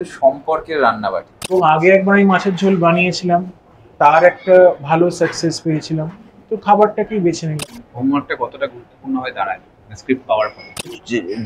সম্পর্কের রান্নাবাটি। এবং আগে একবার আমি মাছের ঝোল বানিয়েছিলাম, তার একটা ভালো সাকসেস পেয়েছিলাম, তো খাবারটাকেই বেছে নিলাম। হোমওয়ার্কটা কতটা গুরুত্বপূর্ণ হয়ে দাঁড়ায় স্ক্রিপ্ট পাওয়ার পরে?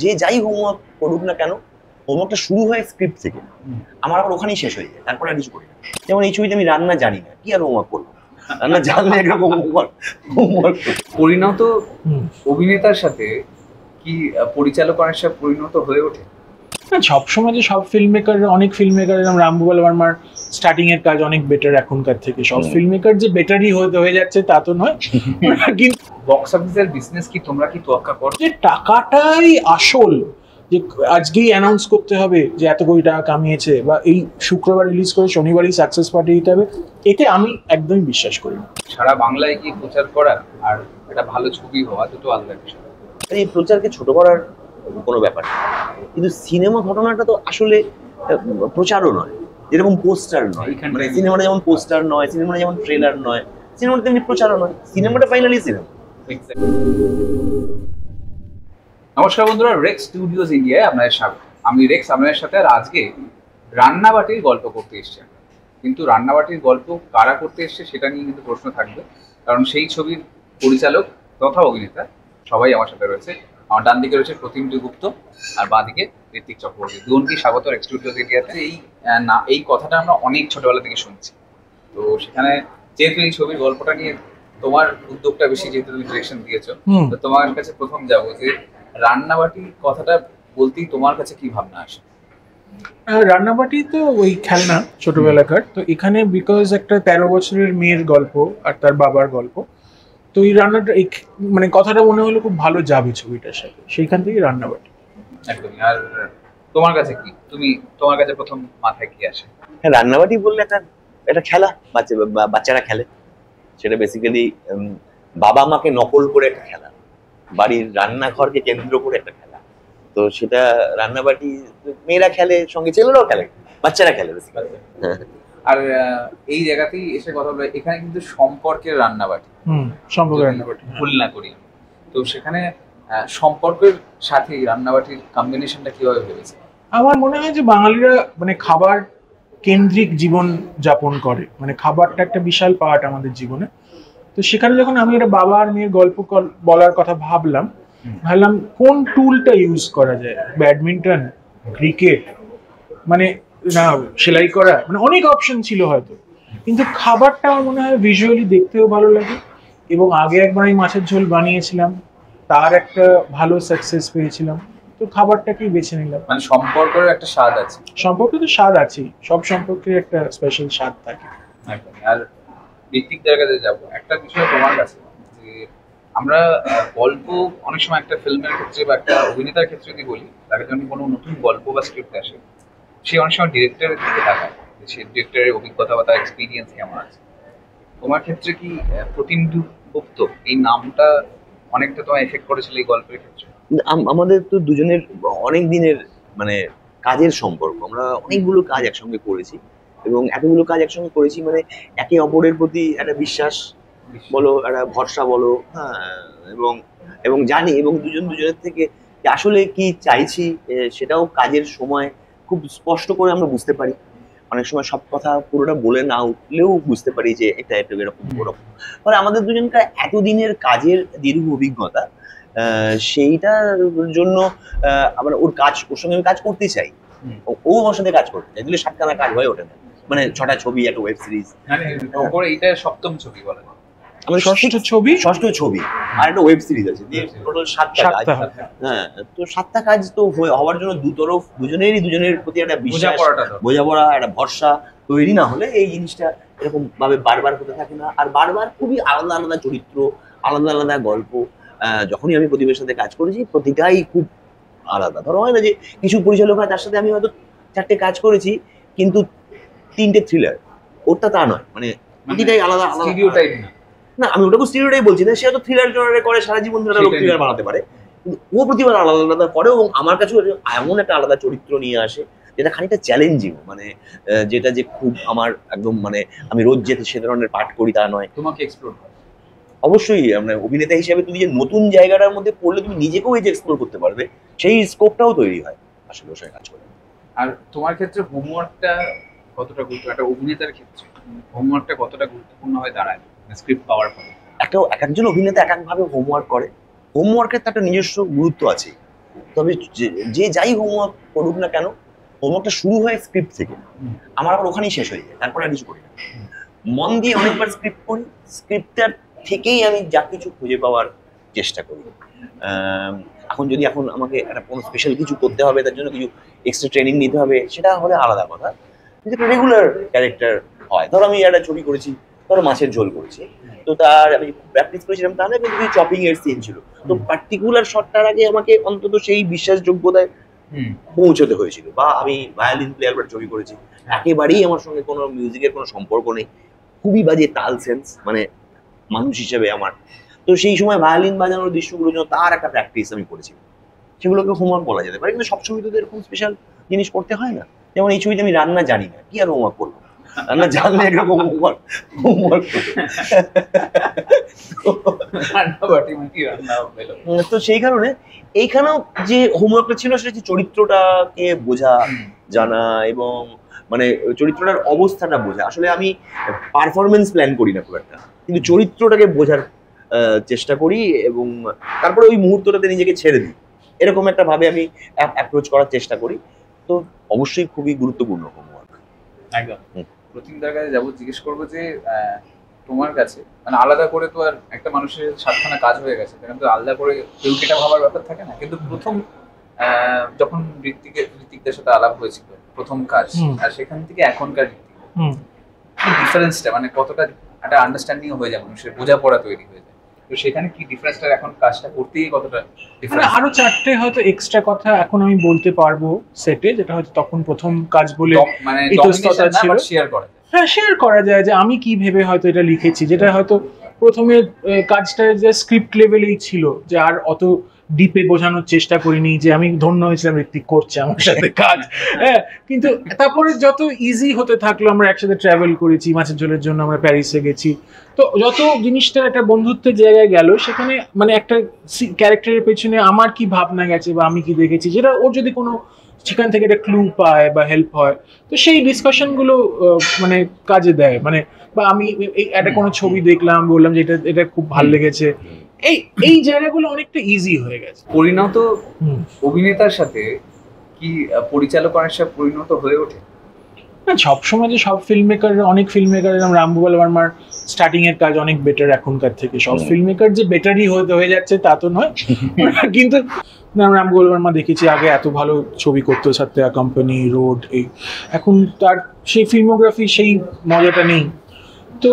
যে যাই হোমওয়ার্ক করুক না কেন, হোমওয়ার্কটা শুরু হয় স্ক্রিপ্ট থেকে, আমার আবার ওখানেই শেষ হয়ে যায়, তারপরে আর কিছু করি না। যেমন এই ছবিতে আমি রান্না জানি না, কি আর হোমওয়ার্ক করবো? রান্না জানলে একরকম হোমওয়ার্ক। পরিণত অভিনেতার সাথে কি পরিচালকের সাথে পরিণত হয়ে ওঠে? সবসময় যে সব ফিল্ম মেকার, অনেক ফিল্ম মেকার যেমন রামগোপাল ভার্মার স্টার্টিং এর কাজ অনেক বেটার এখনকার থেকে, সব ফিল্ম মেকার যে বেটারই হয়ে যাচ্ছে তা তো নয়। কিন্তু বক্স অফিসের বিজনেস কি তোমরা কি তোয়াক্কা করো? যে টাকাটাই আসল, যে আজকেই অ্যানাউন্স করতে হবে যে এত কোটি টাকা কামিয়েছে, বা এই শুক্রবার রিলিজ করে শনিবারই সাকসেস পার্টি দিতে হবে, এতে আমি একদমই বিশ্বাস করি না। সারা বাংলায় কি প্রচার করা আর এটা ভালো ছবি হওয়া দুটো আলাদা বিষয়। এই প্রচারকে ছোট করার কোনো ব্যাপার না, কিন্তু সিনেমা ঘটনাটা তো আসলে প্রচারও নয়, যেরকম পোস্টার নয়, মানে সিনেমাটা যেমন পোস্টার নয়, সিনেমাটা যেমন ট্রেলার নয়, সিনেমাটা তেমনি প্রচারও নয়, সিনেমাটা ফাইনালি সিনেমা। নমস্কার বন্ধুরা, রেক্স স্টুডিওজ ইন্ডিয়ায় আপনাদের স্বাগত। আমি রেক্স, আপনাদের সাথে। আর আজকে রান্নাবাটির গল্প করতে এসেছেন, কিন্তু রান্নাবাটির গল্প কারা করতে এসছে সেটা নিয়ে কিন্তু প্রশ্ন থাকবে, কারণ সেই ছবির পরিচালক তথা অভিনেতা সবাই আমার সাথে রয়েছে। আমার ডান দিকে রয়েছে প্রতিমদু গুপ্ত, আর বাঁ দিকে ঋত্বিক চক্রবর্তী। দুজনকেই স্বাগত রেক্স স্টুডিওজ ইন্ডিয়াতে। এই কথাটা আমরা অনেক ছোটবেলা থেকে শুনছি, তো সেখানে যেহেতু এই ছবির গল্পটা নিয়ে তোমার উদ্যোগটা বেশি, যেহেতু তুমি ডিরেকশন দিয়েছো, তো তোমার কাছে প্রথম যাবো যে রান্নাবাটি কথাটা বলতেই তোমার কাছে কি ভাবনা আসে? রান্নাবাটি তো ওই খেলনা ছোটবেলাকার, তো এখানে বিকজ একটা 13 বছরের মেয়ের গল্প আর তার বাবার গল্প, তো এই রান্নাটা মানে কথাটা মনে হলো খুব ভালো যাবে ছবিটার সাথে, সেইখান থেকে রান্নাবাটি। একদমই। আর তোমার কাছে কি, তোমার কাছে প্রথম মাথায় কি আসে? হ্যাঁ, রান্নাবাটি বললে একটা খেলা, বাচ্চারা খেলে, সেটা বেসিক্যালি বাবা মাকে নকল করে একটা খেলা, বাড়ির রান্নাঘরকে কেন্দ্র করে একটা খেলা। তো সেটা রান্নাবাটি মেয়েরা খেলে, সঙ্গে ছেলেরাও খেলে, বাচ্চারা খেলে বেসিক্যালি। আর এই জায়গাতেই এসে কথা বলে, এখানে কিন্তু সম্পর্কের রান্নাবাটি, সম্পর্কের রান্নাবাটি ভুল না করি। তো সেখানে সম্পর্কের সাথে রান্নাবাটির কম্বিনেশনটা কিভাবে ভেবেছে? আমার মনে হয় যে বাঙালিরা মানে খাবার কেন্দ্রিক জীবন যাপন করে, মানে খাবারটা একটা বিশাল পার্ট আমাদের জীবনে। তো সেখানে যখন আমি একটা বাবা আর মেয়ের গল্প বলার কথা ভাবলাম কোন টুলটা ইউজ করা যায়, ব্যাডমিন্টন, ক্রিকেট, মানে না সেলাই করা, মানে অনেক অপশন ছিল হয়তো, কিন্তু খাবারটা আমার মনে হয় ভিজুয়ালি দেখতেও ভালো লাগে। এবং আগে একবার আমি মাছের ঝোল বানিয়েছিলাম, তার একটা ভালো সাকসেস পেয়েছিলাম, তো খাবারটাকেই বেছে নিলাম। মানে সম্পর্কের একটা স্বাদ আছে। সম্পর্কে তো স্বাদ আছে, সব সম্পর্কের একটা স্পেশাল স্বাদ থাকে। আর ভিত্তিক জায়গাতে যাবো, একটা বিষয় তোমার কাছে, যে আমরা গল্প অনেক সময় একটা ফিল্মের ক্ষেত্রে বা একটা অভিনেতার ক্ষেত্রে যদি বলি, তাকে যখন কোনো নতুন গল্প বা স্ক্রিপ্ট আসে, সে অনেক সময় ডিরেক্টরের দিকে তাকায়, সে ডিরেক্টরের অভিজ্ঞতা বা তার এক্সপিরিয়েন্স কেমন আছে। তোমার ক্ষেত্রে কি প্রতিমদু গুপ্ত এই নামটা অনেকটা তোমার এফেক্ট করেছিল এই গল্পের ক্ষেত্রে? আমাদের তো দুজনের অনেক দিনের মানে কাজের সম্পর্ক, আমরা অনেকগুলো কাজ একসঙ্গে করেছি, এবং এতগুলো কাজ একসঙ্গে করেছি মানে একে অপরের প্রতি একটা বিশ্বাস বলো, একটা ভরসা বলো, হ্যাঁ, এবং জানি, এবং দুজনের থেকে আসলে কি চাইছি সেটাও কাজের সময় খুব স্পষ্ট করে আমরা বুঝতে পারি। অনেক সময় সব কথা পুরোটা বলে না উঠলেও বুঝতে পারি যে এটা একটু এরকম ওরকম। মানে আমাদের দুজনকার এতদিনের কাজের দীর্ঘ অভিজ্ঞতা, সেইটার জন্য আবার ওর সঙ্গে আমি কাজ করতে চাই, ও আমার সাথে কাজ করতে চাই, দিলে 7খানা কাজ হয়ে ওঠে না, মানে 6টা ছবি, একটা ওয়েব সিরিজ। এইটা সপ্তম ছবি বলা যায়, আমাদের ষষ্ঠ ছবি আর একটা ওয়েব সিরিজ আছে, দিয়ে টোটাল 7টা কাজ। হ্যাঁ, তো 7টা কাজ তো হওয়ার জন্য দুজনের প্রতি একটা বিশ্বাস, বোঝাপড়া, একটা ভরসা তৈরি না হলে এই জিনিসটা এরকম ভাবে বারবার হতে থাকে না। আর বারবার খুবই আলাদা আলাদা চরিত্র, আলাদা আলাদা গল্প। যখনই আমি প্রদীপের সাথে কাজ করেছি, প্রতিটাই খুব আলাদা। ধরো হয় না যে কিছু পরিচালক হয়, তার সাথে আমি হয়তো 4টে কাজ করেছি, কিন্তু 3টে থ্রিলার, ওরটা তা নয়, মানে প্রতিটাই আলাদা আলাদা। না, আমি ওটাকে স্টিরিওটাইপ বলছি না, সে হয়তো থ্রিলার জনারে করে, সারা জীবন ধরে লোক থ্রিলার বানাতে পারে, কিন্তু ও প্রতিবার আলাদা আলাদা করে, এবং আমার কাছে এমন একটা আলাদা চরিত্র নিয়ে আসে যেটা খানিকটা চ্যালেঞ্জিং, মানে যেটা যে খুব আমার একদম, মানে আমি রোজ যে সে ধরনের পাঠ করি তা নয়। তোমাকে এক্সপ্লোর করে অবশ্যই, মানে অভিনেতা হিসেবে তুমি যে নতুন জায়গাটার মধ্যে পড়লে তুমি নিজেকেও এই যে এক্সপ্লোর করতে পারবে, সেই স্কোপটাও তৈরি হয় আসলে ওর সঙ্গে কাজ করে। আর তোমার ক্ষেত্রে হোমওয়ার্কটা কতটা গুরুত্ব, একটা অভিনেতার ক্ষেত্রে হোমওয়ার্কটা কতটা গুরুত্বপূর্ণ হয়ে দাঁড়ায় স্ক্রিপ্ট পাওয়ার পরে? এক একজন অভিনেতা এক একভাবে হোমওয়ার্ক করে, হোমওয়ার্কের তো একটা নিজস্ব গুরুত্ব আছে। তবে যে যাই হোমওয়ার্ক করুক না কেন, হোমওয়ার্কটা শুরু হয় স্ক্রিপ্ট থেকে, আমার আবার ওখানেই শেষ হয়ে যায়, তারপরে আর কিছু করি না। মন দিয়ে অনেকবার স্ক্রিপ্ট পড়ি, স্ক্রিপ্টটার থেকেই আমি যা কিছু খুঁজে পাওয়ার চেষ্টা করি। এখন আমাকে একটা কোনো স্পেশাল কিছু করতে হবে, তার জন্য কিছু এক্সট্রা ট্রেনিং নিতে হবে, সেটা হলে আলাদা কথা। কিন্তু একটা রেগুলার ক্যারেক্টার হয়, ধরো আমি একটা ছবি করেছি, ধরো মাছের ঝোল করেছি, তো তার আমি প্র্যাকটিস করেছিলাম, তাহলে কিন্তু চপিং এর সিন ছিল, তো পার্টিকুলার শটটার আগে আমাকে অন্তত সেই বিশ্বাসযোগ্যতায় পৌঁছতে হয়েছিল। বা আমি ভায়োলিন প্লেয়ার ছবি করেছি, একেবারেই আমার সঙ্গে কোনো মিউজিকের কোনো সম্পর্ক নেই, খুবই বাজে তাল সেন্স মানে মানুষ হিসেবে আমার। তো সেই সময় ভায়োলিন বাজানোর দৃশ্যগুলোর জন্য তার একটা প্র্যাকটিস আমি করেছি, সেগুলোকে হোমওয়ার্ক বলা যেতে পারে। কিন্তু সবসময় তো এরকম স্পেশাল জিনিস করতে হয় না। যেমন এই ছবিতে আমি রান্না জানি না, কি আর হোমওয়ার্ক করবো, রান্না জানলে একরকম হোমওয়ার্ক তো সেই কারণে এইখানেও যে হোমওয়ার্কটা ছিল সেটা হচ্ছে চরিত্রটাকে বোঝা জানা এবং মানে চরিত্রটার অবস্থাটা বোঝা। আসলে আমি পারফরমেন্স প্ল্যান করি না খুব একটা, কিন্তু চরিত্রটাকে বোঝার চেষ্টা করি এবং তারপরে ওই মুহূর্তটাতে নিজেকে ছেড়ে দিই, এরকম একটা ভাবে আমি অ্যাপ্রোচ করার চেষ্টা করি। তো অবশ্যই খুবই গুরুত্বপূর্ণ হোমওয়ার্ক। একদম। প্রতিমদার কাছে যাবো, জিজ্ঞেস করবো যে তোমার কাছে মানে আলাদা করে তো আর একটা মানুষের 7খানা কাজ হয়ে গেছে, কিন্তু আলাদা করে কেউ কেটা ভাবার ব্যাপার থাকে না। কিন্তু প্রথম যখন ঋত্বিকদের সাথে আলাপ হয়েছিল প্রথম কাজ, আর সেখান থেকে এখনকার ডিফারেন্সটা মানে কতটা একটা আন্ডারস্ট্যান্ডিং হয়ে যায়, মানুষের বোঝাপড়া তৈরি হয়ে যায়, তো সেখানে কি ডিফারেন্সটা এখন কাজটা করতেই কতটা মানে আরো 4টে হয়তো এক্সট্রা কথা এখন আমি বলতে পারবো সেটে, যেটা হয়তো তখন প্রথম কাজ বলে মানে ইতস্ততা ছিল, শেয়ার করা যায়। হ্যাঁ শেয়ার করা যায় যে আমি কি ভেবে হয়তো এটা লিখেছি, যেটা হয়তো প্রথমে কাজটা যে স্ক্রিপ্ট লেভেলেই ছিল, যে আর অত ডিপে বোঝানোর চেষ্টা করিনি যে আমি ধন্য হয়েছিলাম ঋত্বিক করছে আমার সাথে কাজ। হ্যাঁ, কিন্তু তারপরে যত ইজি হতে থাকলো, আমরা একসাথে ট্রাভেল করেছি, মাছের ঝোলের জন্য আমরা প্যারিসে গেছি, তো যত জিনিসটা একটা বন্ধুত্বের জায়গায় গেল, সেখানে মানে একটা ক্যারেক্টারের পেছনে আমার কি ভাবনা গেছে বা আমি কি দেখেছি, যেটা ওর যদি কোনো সেখান থেকে একটা ক্লু পায় বা হেল্প হয়, তো সেই ডিসকাশন গুলো মানে কাজে দেয়। মানে বা আমি একটা কোনো ছবি দেখলাম, বললাম যে এটা খুব ভালো লেগেছে, এই জায়গাগুলো অনেকটা ইজি হয়ে গেছে। পরিণত অভিনেতার সাথে কি পরিচালক অনেক সময় পরিণত হয়ে ওঠে? না, সবসময় যে সব ফিল্ম মেকার, অনেক ফিল্ম মেকার যেমন রামগোপাল বর্মার স্টার্টিং এর কাজ অনেক বেটার এখনকার থেকে, সব ফিল্ম মেকার যে বেটারই হয়ে যাচ্ছে তা তো নয়। কিন্তু রামগোপাল বর্মা দেখেছি আগে এত ভালো ছবি করতো, সত্যা কোম্পানি, রোড, এই এখন তার সেই ফিল্মোগ্রাফি সেই মজাটা নেই। তো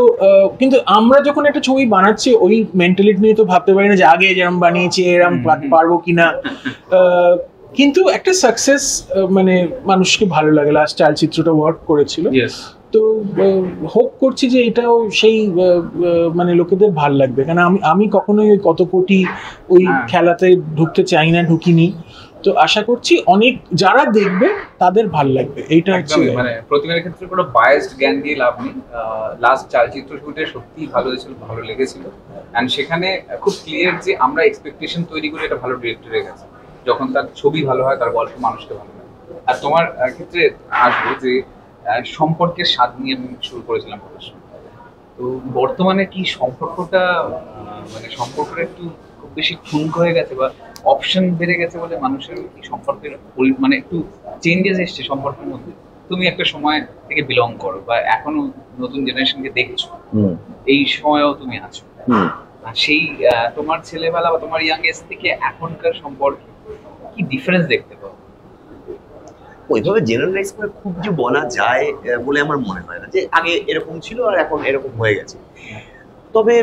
কিন্তু আমরা যখন একটা ছবি বানাচ্ছি ওই মেন্টালিটি নিয়ে তো ভাবতে পারি না যে আগে যেরকম বানিয়েছি এরকম পারবো কিনা। কিন্তু একটা সাকসেস মানে মানুষকে ভালো লাগে, লাস্ট চালচিত্রটা ওয়ার্ক করেছিল, তো হোপ করছি যে এটাও সেই মানে লোকেদের ভাল লাগবে। কারণ আমি কখনোই ওই কত কোটি ওই খেলাতে ঢুকতে চাই না, ঢুকিনি, তো আশা করছি অনেক যারা দেখবে তাদের ভাল লাগবে। এইটা হচ্ছে মানে প্রতিমার ক্ষেত্রে কোনো বায়াসড জ্ঞান দিয়ে লাভ নেই। লাস্ট চালচিত্র শুটে সত্যি ভালো হয়েছিল, ভালো লেগেছিল, এন্ড সেখানে খুব ক্লিয়ার যে আমরা এক্সপেকটেশন তৈরি করে এটা ভালো ডিরেক্টরের কাছে, যখন তার ছবি ভালো হয় তার গল্প মানুষকে ভালো লাগে। আর তোমার ক্ষেত্রে আসবো যে সম্পর্কের স্বাদ নিয়ে আমি শুরু করেছিলাম পড়াশোনা, তো বর্তমানে কি সম্পর্কটা মানে সম্পর্কটা একটু খুব বেশি ঠুনক হয়ে গেছে বা অপশন বেড়ে গেছে বলে মানুষের কি সম্পর্কের মানে একটু চেঞ্জেস এসছে সম্পর্কের মধ্যে? তুমি একটা সময় থেকে বিলং করো বা এখনো নতুন জেনারেশনকে দেখছো, এই সময়েও তুমি আছো, সেই তোমার ছেলেবেলা বা তোমার ইয়াং এজ থেকে এখনকার সম্পর্কে কি ডিফারেন্স দেখতে পাও? ওইভাবে জেনারেলাইজ করে খুব যে বলা যায় বলে আমার মনে হয় না যে আগে এরকম ছিল আর এখন এরকম হয়ে গেছে। তবে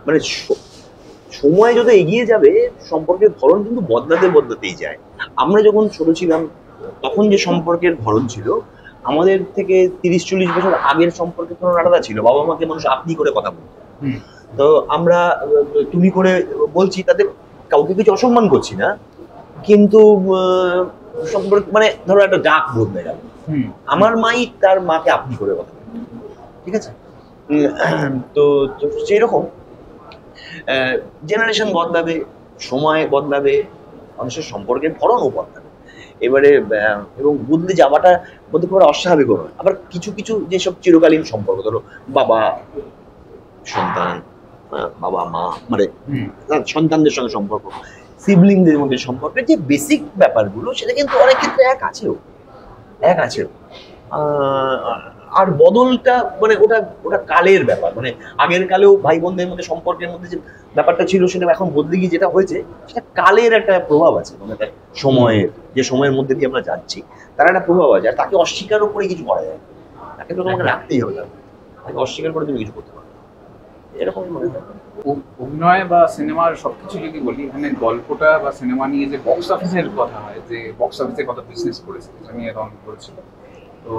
মানে সময় যত এগিয়ে যাবে সম্পর্কের ধরন কিন্তু বদলাতেই যায়। আমরা যখন ছোট ছিলাম তখন যে সম্পর্কের ধরন ছিল, আমাদের থেকে 30-40 বছর আগের সম্পর্কের ধরন আলাদা ছিল। বাবা মাকে মানুষ আপনি করে কথা বলতো, তো আমরা তুমি করে বলছি, তাদের কাউকে কিছু অসম্মান করছি না, কিন্তু সম্পর্ক মানে ধরো একটা ডাক বদলে গেল, আমার মাই তার মাকে আপনি করে কথা বলতো, ঠিক আছে? তো সেই রকম জেনারেশন বদলাবে, সময় বদলাবে, মানুষের সম্পর্কের ধরনও বদলাবে। এবারে এবং বদলে যাওয়াটা বলতে খুব অস্বাভাবিক নয়। আবার কিছু কিছু যেসব চিরকালীন সম্পর্ক, ধরো বাবা সন্তান, বাবা মা, মানে সন্তানদের সঙ্গে সম্পর্ক, সিবলিংদের মধ্যে সম্পর্কের যে বেসিক ব্যাপারগুলো, সেটা কিন্তু অনেক ক্ষেত্রে এক আছেও। আর বদলটা মানে ওটা ওটা কালের ব্যাপার। মানে আগের কালেও ভাই বোনদের মধ্যে সম্পর্কের মধ্যে যে ব্যাপারটা ছিল, সেটা এখন বদলে গিয়ে যেটা হয়েছে, সেটা কালের একটা প্রভাব আছে। মানে সময়ের, যে সময়ের মধ্যে দিয়ে আমরা যাচ্ছি, তার একটা প্রভাব আছে। আর তাকে অস্বীকারও করে কিছু করা যায়, তাকে তো তোমাকে রাখতেই হবে, তাকে অস্বীকার করে তুমি কিছু করতে পারো, এরকম মনে হয়। অভিনয় বা সিনেমার সবকিছু যদি বলি, এখানে গল্পটা বা সিনেমা নিয়ে যে বক্স অফিসের কথা হয়, যে বক্স অফিসে কত বিজনেস করেছে এটা নিয়ে রং করেছিল। তো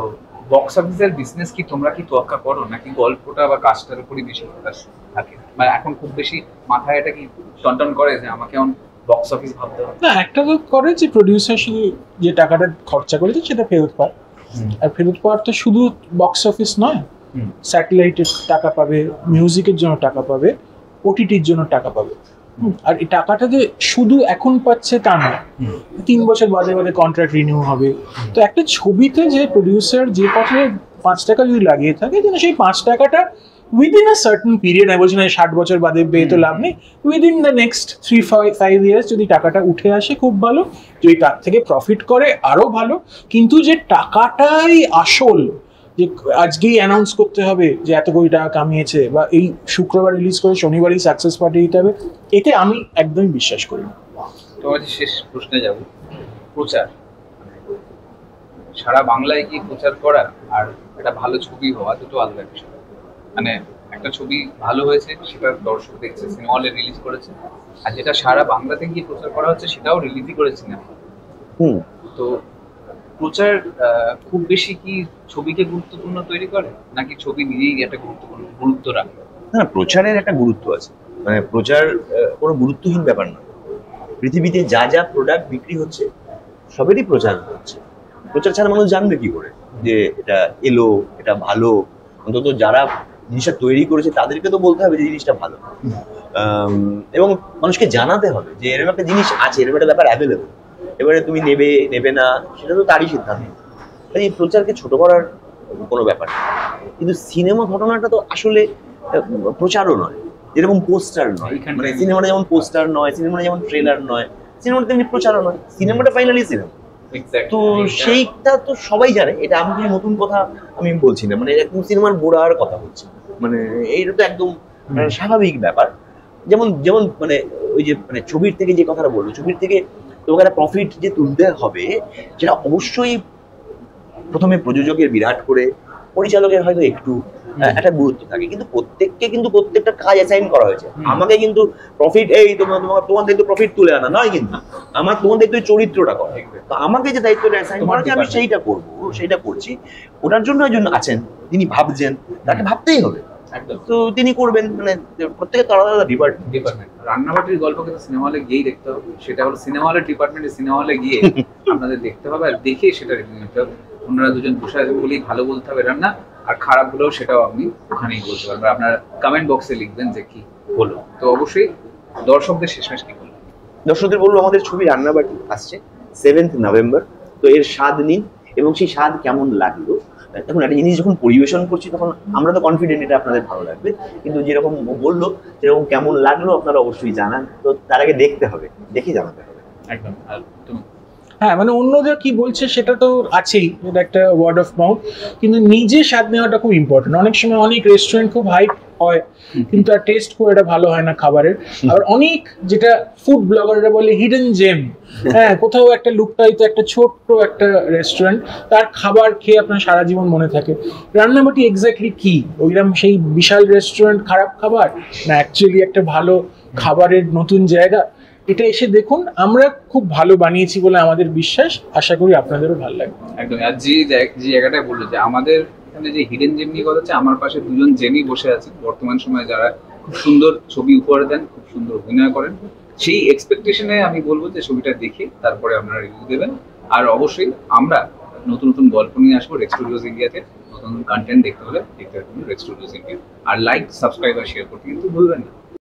বক্স অফিসের বিজনেস কি তোমরা কি তোয়াক্কা করো, নাকি গল্পটা বা কাজটার উপরই বেশি ফোকাস থাকে? মানে এখন খুব বেশি মাথায় এটা কি টনটন করে যে আমাকে এখন বক্স অফিস ভাবতে হবে? না, একটা তো করে যে প্রডিউসার শুধু যে টাকাটা খরচা করেছে সেটা ফেরত পায়। আর ফেরত পাওয়ার তো শুধু বক্স অফিস নয়, স্যাটেলাইটের টাকা পাবে, মিউজিকের জন্য টাকা পাবে, ওটিটির জন্য টাকা পাবে। আর এই টাকাটা যে শুধু এখন পাচ্ছে তা নয়, 3 বছর বাদে বাদে কন্ট্রাক্ট রিনিউ হবে। তো একটা ছবিতে যে প্রডিউসার যে পথে 5 টাকা যদি লাগিয়ে থাকে, যেন সেই 5 টাকাটা উইদিন আ সার্টেন পিরিয়ড, আমি বলছি না 60 বছর বাদে পেয়ে তো লাভ নেই, উইদিন দ্য নেক্সট 3-5 ইয়ার্স যদি টাকাটা উঠে আসে খুব ভালো, যদি তার থেকে প্রফিট করে আরো ভালো। কিন্তু যে টাকাটাই আসল, যে আজকেই অ্যানাউন্স করতে হবে যে এত কোটি টাকা কামিয়েছে, বা এই শুক্রবার রিলিজ করে শনিবারই সাকসেস পার্টি দিতে হবে, এতে আমি একদমই বিশ্বাস করি না। তোমার শেষ প্রশ্নে যাব, প্রচার সারা বাংলায় কি প্রচার করা আর একটা ভালো ছবি হওয়া দুটো আলাদা বিষয়। মানে একটা ছবি ভালো হয়েছে, সেটা দর্শক দেখছে, সিনেমা হলে রিলিজ করেছে, আর যেটা সারা বাংলাতে গিয়ে প্রচার করা হচ্ছে সেটাও রিলিজই করে সিনেমা। তো প্রচার খুব বেশি কি ছবিকে গুরুত্বপূর্ণ তৈরি করে, নাকি ছবি নিজেই একটা গুরুত্ব রাখে? না, প্রচারের একটা গুরুত্ব আছে। মানে প্রচার কোনো গুরুত্বহীন ব্যাপার না। পৃথিবীতে যা যা প্রোডাক্ট বিক্রি হচ্ছে সবেরই প্রচার হচ্ছে। প্রচার ছাড়া মানুষ জানবে কি করে যে এটা এলো, এটা ভালো? অন্তত যারা জিনিসটা তৈরি করেছে তাদেরকে তো বলতে হবে যে জিনিসটা ভালো, এবং মানুষকে জানাতে হবে যে এরকম একটা জিনিস আছে, এরকম একটা ব্যাপার অ্যাভেলেবল। এবারে তুমি নেবে নেবে না সেটা তো তারই সিদ্ধান্ত। এই প্রচারকে ছোট করার কোনো ব্যাপার নেই। কিন্তু সিনেমা ঘটনাটা তো আসলে প্রচারও নয়, যেরকম পোস্টার নয়। মানে সিনেমাটা যেমন পোস্টার নয়, সিনেমাটা যেমন ট্রেলার নয়, সিনেমাটা তেমনি প্রচারও নয়। সিনেমাটা ফাইনালি সিনেমা। তো সেইটা তো সবাই জানে, এটা আমি কোনো নতুন কথা আমি বলছি না। মানে একদম সিনেমার গোড়ার কথা বলছি। মানে এইটা তো একদম স্বাভাবিক ব্যাপার। যেমন যেমন মানে ওই যে মানে ছবির থেকে যে কথাটা বললো, ছবির থেকে তোমাকে একটা প্রফিট যে তুলতে হবে, সেটা অবশ্যই প্রথমে প্রযোজকের বিরাট করে, পরিচালকের হয়তো একটু একটা গুরুত্ব থাকে, কিন্তু প্রত্যেককে কিন্তু প্রত্যেকটা কাজ অ্যাসাইন করা হয়েছে। আমাকে কিন্তু প্রফিট, এই তোমার দায়িত্ব প্রফিট তুলে আনা নয়, কিন্তু আমার তোমার দায়িত্ব চরিত্রটা করা। তো আমাকে যে দায়িত্বটা অ্যাসাইন করা হয়েছে আমি সেইটা করবো, সেইটা করছি। ওটার জন্য একজন আছেন, তিনি ভাবছেন, তাকে ভাবতেই হবে, তো তিনি করবেন। মানে প্রত্যেকের তো আলাদা আলাদা ডিপার্টমেন্ট। রান্নাবাটির গল্প কিন্তু সিনেমা হলে গিয়েই দেখতে হবে। সেটা হলো সিনেমা হলের ডিপার্টমেন্টে সিনেমা হলে গিয়ে আপনাদের দেখতে হবে, আর দেখে সেটা রিভিউ নিতে হবে। ওনারা দুজন বসে আছে বলেই ভালো বলতে হবে রান্না, আর খারাপ হলেও সেটাও আপনি ওখানেই বলতে পারবেন। আপনার কমেন্ট বক্সে লিখবেন যে কি হলো। তো অবশ্যই দর্শকদের শেষমেশ কি বলবেন? দর্শকদের বলবো, আমাদের ছবি রান্নাবাটি আসছে 7th নভেম্বর। তো এর স্বাদ নিন, এবং সেই স্বাদ কেমন লাগলো, এখন একটা জিনিস যখন পরিবেশন করছি তখন আমরা তো কনফিডেন্ট এটা আপনাদের ভালো লাগবে, কিন্তু যেরকম বললো সেরকম কেমন লাগলো আপনারা অবশ্যই জানান। তো তার আগে দেখতে হবে, দেখে জানাতে হবে। একদম। আর তুমি? হ্যাঁ, মানে অন্যদের কি বলছে সেটা তো আছেই, এটা একটা ওয়ার্ড অফ মাউথ, কিন্তু নিজে স্বাদ নেওয়াটা খুব ইম্পর্টেন্ট। অনেক সময় অনেক রেস্টুরেন্ট খুব হাইপ হয়, কিন্তু আর টেস্ট খুব এটা ভালো হয় না খাবারের। আবার অনেক যেটা ফুড ব্লগাররা বলে হিডেন জেম, হ্যাঁ, কোথাও একটা লুকায়িত একটা ছোট্ট একটা রেস্টুরেন্ট, তার খাবার খেয়ে আপনার সারা জীবন মনে থাকে। রান্নাবাটি এক্স্যাক্টলি কি ওইরকম সেই বিশাল রেস্টুরেন্ট, খারাপ খাবার, না অ্যাকচুয়ালি একটা ভালো খাবারের নতুন জায়গা? এটা এসে দেখুন, আমরা খুব ভালো বানিয়েছি বলে আমাদের বিশ্বাস, আশা করি আপনাদেরও ভালো লাগবে। একদম। আর যে জায়গাটায় বললো যে আমাদের এখানে যে হিডেন জেম নিয়ে কথা হচ্ছে, আমার পাশে দুজন জেমি বসে আছেন বর্তমান সময়ে, যারা খুব সুন্দর ছবি উপহার দেন, খুব সুন্দর অভিনয় করেন। সেই এক্সপেকটেশনে আমি বলবো যে ছবিটা দেখে তারপরে আপনারা রিভিউ দেবেন। আর অবশ্যই আমরা নতুন নতুন গল্প নিয়ে আসবো রেক্স স্টুডিওস ইন্ডিয়াতে। নতুন কন্টেন্ট দেখতে হলে দেখতে পাবেন রেক্স স্টুডিওস ইন্ডিয়া। আর লাইক, সাবস্ক্রাইব আর শেয়ার করতে কিন্তু ভুলবেন না।